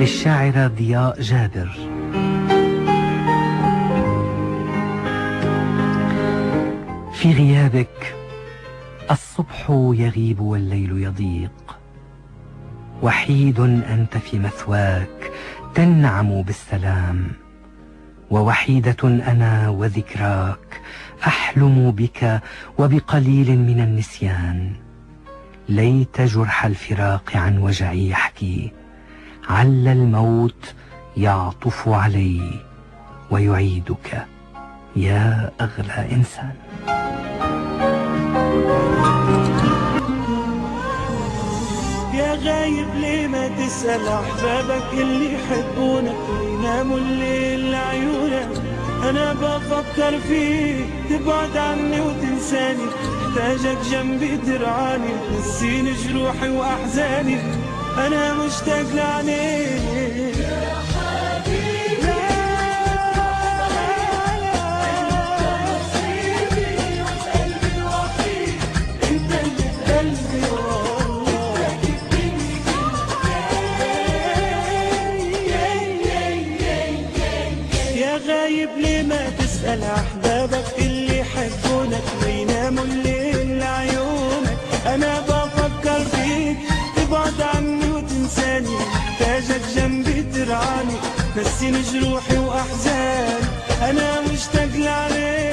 للشاعرة ضياء جابر. في غيابك الصبح يغيب والليل يضيق، وحيد أنت في مثواك تنعم بالسلام، ووحيدة أنا وذكراك أحلم بك وبقليل من النسيان. ليت جرح الفراق عن وجعي يحكي، عل الموت يعطف علي ويعيدك يا أغلى إنسان. يا غايب ليه ما تسأل أحبابك اللي يحبونك ويناموا الليل لعيونك؟ أنا بفكر فيك تبعد عني وتنساني، محتاجك جنبي ترعاني تنسيني جروحي وأحزاني، أنا مشتاق لعينيك يا حبيبي. انت اللي في قلبي وقلبي الوحيد، انت اللي في قلبي يا غايب ليه ما تسأل أحبابك اللي يحبونك ويناموا الليل لعيونك؟ أنا بفكر فيك تبعد عني وتنساني، محتاجك جنبي ترعاني نسيني جروحي وأحزاني، أنا مشتاق لعليك